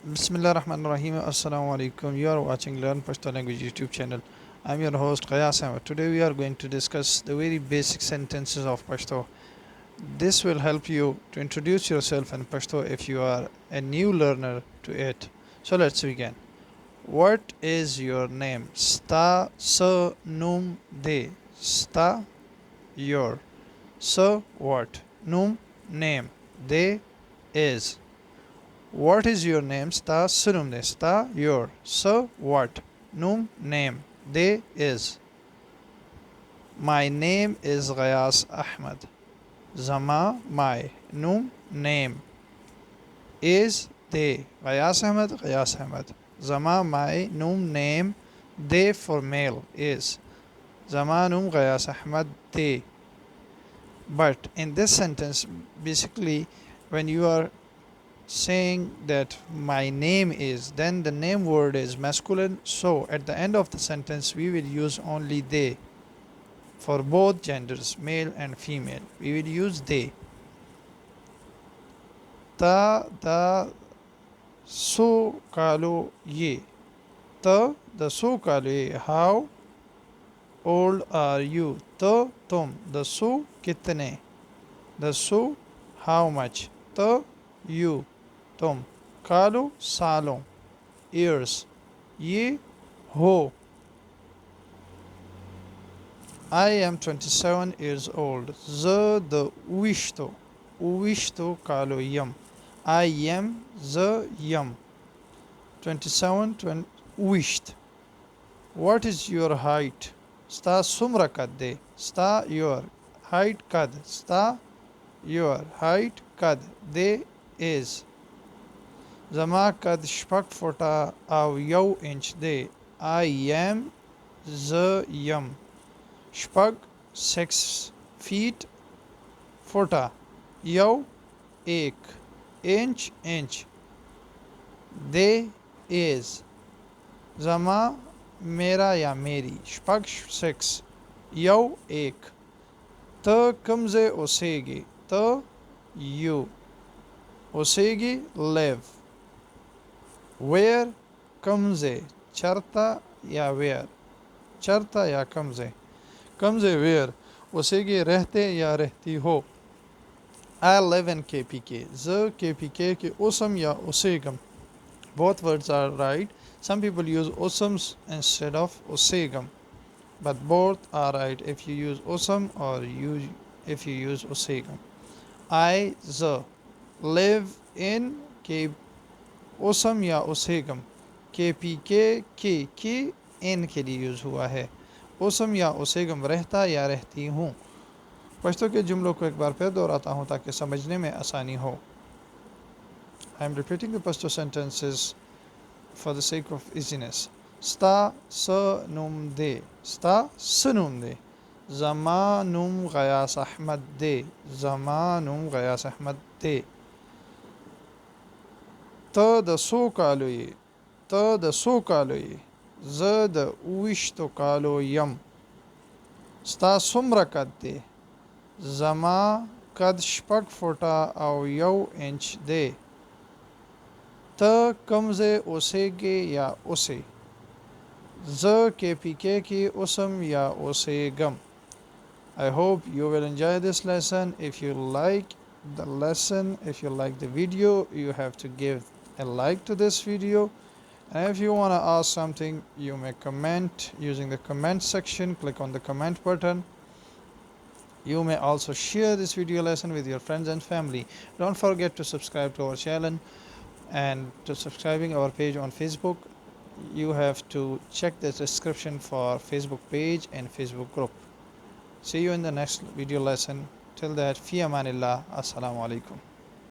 Bismillah Rahman Rahim. Assalamu Alaikum. You are watching Learn Pashto Language YouTube channel. I'm your host Assalam. Today we are going to discuss the very basic sentences of Pashto. This will help you to introduce yourself in Pashto if you are a new learner to it. So let's begin. What is your name? Sta sa num de. Sta your. So what? Num name. De is. What is your name? Sta sunum de. Sta your. So what? Num name. De is. My name is Ghayas Ahmad. Zama my. Num name. Is de. Ghayas Ahmad. Ghayas Ahmad. Zama my. Num name. De for male is. Zama num Ghayas Ahmad de. But in this sentence, basically, when you are saying that my name is, then the name word is masculine, so at the end of the sentence we will use only they for both genders, male and female. We will use they. Ta da so kalu ye. Ta the so kalu ye. How old are you? Ta tum the so kitne. The so how much. Ta you tum. Kalu salon years. Ye ho. I am 27 years old. Z the wishto. Wishto kalu yam. I am the yam. 27 wished. What is your height? Sta sumra kadde. Sta your height kad. Sta your height kad. De is. Zama kad shpak fota av yow inch de. I am the yam. Shpag 6 feet. Fota yow ek. Inch. De is. Zama mera ya meri. Shpag 6 yow ek. Ta kamze osegi. Ta you. Osegi live. Where kamze. Charta ya where. Charta ya kamze. Kamze where. Osegi rehte ya rehti ho. I live in KPK. Z KPK ke osam ya osegam. Both words are right. Some people use osams instead of osegam. But both are right if you use osam or if you use osegam. I z live in K osam या ओसेगम KPK के इन के लिए use हुआ है. Awesome या ओसेगम रहता या रहती हूँ. पश्तो के जुमलों को एक बार फिर दोहराता हूँ ताकि समझने में आसानी हो. I am repeating the Pashto sentences for the sake of easiness. Sta sa num de. Sta sunum de. Zamanum Ghayas Ahmad de. Zamanum Ghayas Ahmad de. Ta da so kalu ye. Ta da so kalu ye. Z da wishto kalu yam. Sta sumra kad de. Zama kad shpak fota au yow inch de. Ta kamze osege ya ose. Z KPK ki osam ya ose gam. I hope you will enjoy this lesson. If you like the lesson, if you like the video, you have to give a like to this video. And if you want to ask something, you may comment using the comment section. Click on the comment button. You may also share this video lesson with your friends and family. Don't forget to subscribe to our channel and to subscribing our page on Facebook. You have to check the description for Facebook page and Facebook group. See you in the next video lesson. Till that, fi amanillah. Assalamu alaikum.